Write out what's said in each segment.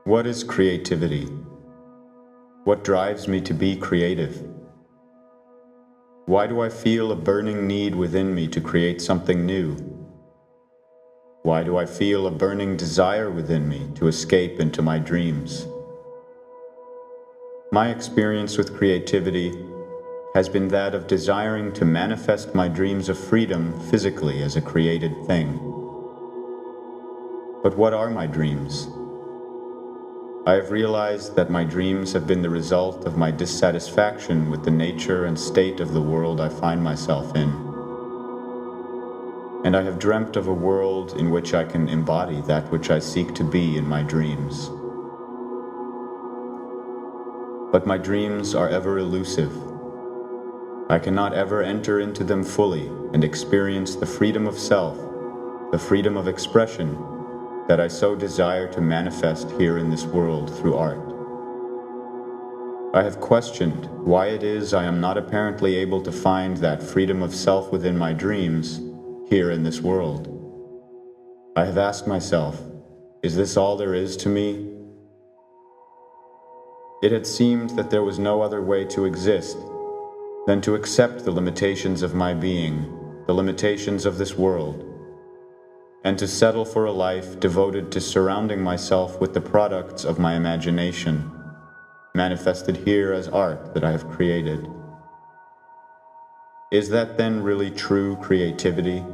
What is creativity? What drives me to be creative? Why do I feel a burning need within me to create something new? Why do I feel a burning desire within me to escape into my dreams? My experience with creativity has been that of desiring to manifest my dreams of freedom physically as a created thing. But what are my dreams? I have realized that my dreams have been the result of my dissatisfaction with the nature and state of the world I find myself in. And I have dreamt of a world in which I can embody that which I seek to be in my dreams. But my dreams are ever elusive. I cannot ever enter into them fully and experience the freedom of self, the freedom of expression that I so desire to manifest here in this world through art. I have questioned why it is I am not apparently able to find that freedom of self within my dreams here in this world. I have asked myself, is this all there is to me? It had seemed that there was no other way to exist than to accept the limitations of my being, the limitations of this world, and to settle for a life devoted to surrounding myself with the products of my imagination, manifested here as art that I have created. Is that then really true creativity?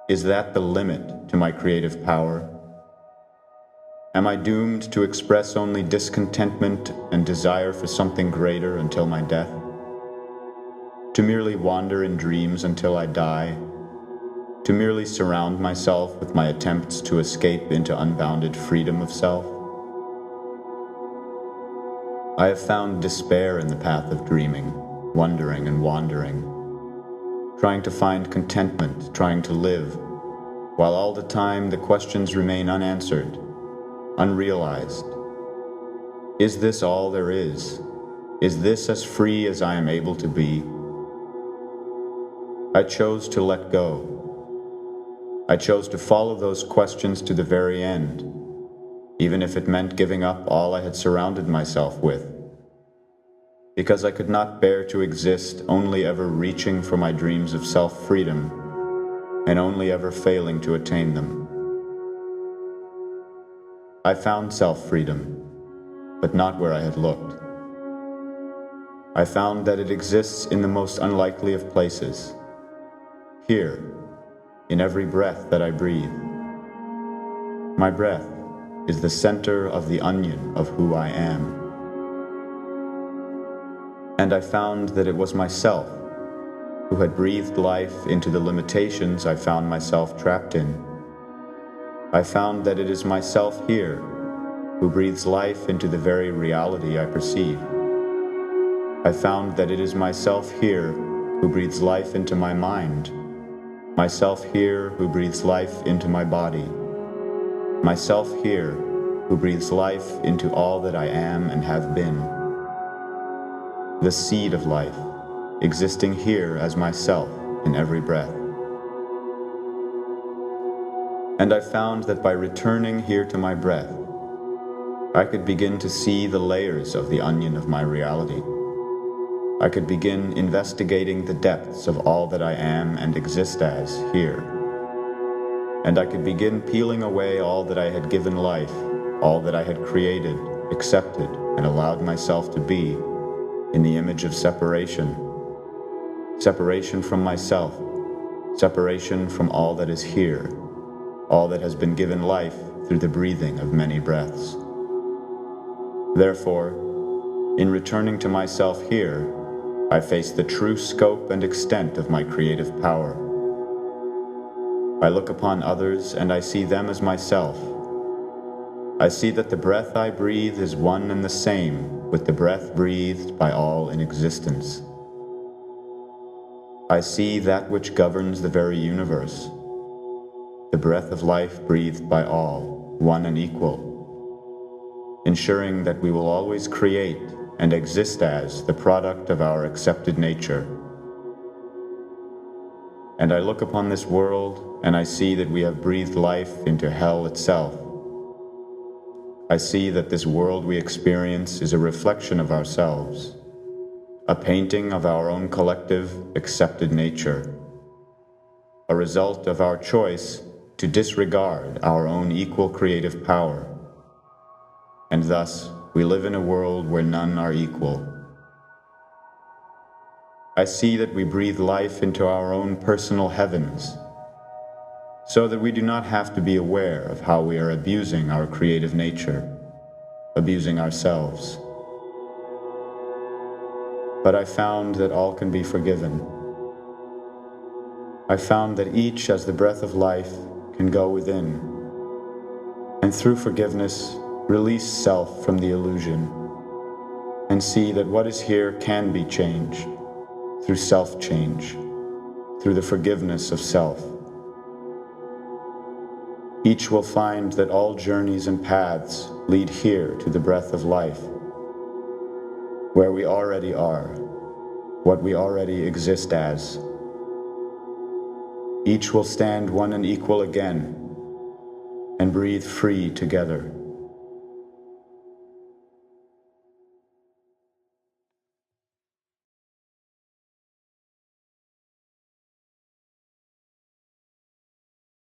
Is that the limit to my creative power? Am I doomed to express only discontentment and desire for something greater until my death? To merely wander in dreams until I die? To merely surround myself with my attempts to escape into unbounded freedom of self? I have found despair in the path of dreaming, wondering and wandering, trying to find contentment, trying to live, while all the time the questions remain unanswered, unrealized. Is this all there is? Is this as free as I am able to be? I chose to let go. I chose to follow those questions to the very end, even if it meant giving up all I had surrounded myself with, because I could not bear to exist only ever reaching for my dreams of self-freedom and only ever failing to attain them. I found self-freedom, but not where I had looked. I found that it exists in the most unlikely of places, here, in every breath that I breathe. My breath is the center of the onion of who I am. And I found that it was myself who had breathed life into the limitations I found myself trapped in. I found that it is myself here who breathes life into the very reality I perceive. I found that it is myself here who breathes life into my mind, myself here who breathes life into my body, myself here who breathes life into all that I am and have been. The seed of life, existing here as myself in every breath. And I found that by returning here to my breath, I could begin to see the layers of the onion of my reality. I could begin investigating the depths of all that I am and exist as here. And I could begin peeling away all that I had given life, all that I had created, accepted, and allowed myself to be in the image of separation. Separation from myself, separation from all that is here, all that has been given life through the breathing of many breaths. Therefore, in returning to myself here, I face the true scope and extent of my creative power. I look upon others and I see them as myself. I see that the breath I breathe is one and the same with the breath breathed by all in existence. I see that which governs the very universe, the breath of life breathed by all, one and equal, ensuring that we will always create and exist as the product of our accepted nature. And I look upon this world and I see that we have breathed life into hell itself. I see that this world we experience is a reflection of ourselves, a painting of our own collective, accepted nature, a result of our choice to disregard our own equal creative power, and thus we live in a world where none are equal. I see that we breathe life into our own personal heavens, so that we do not have to be aware of how we are abusing our creative nature, abusing ourselves. But I found that all can be forgiven. I found that each, as the breath of life, can go within, and through forgiveness, release self from the illusion, and see that what is here can be changed, through self-change, through the forgiveness of self. Each will find that all journeys and paths lead here to the breath of life, where we already are, what we already exist as. Each will stand one and equal again, and breathe free together.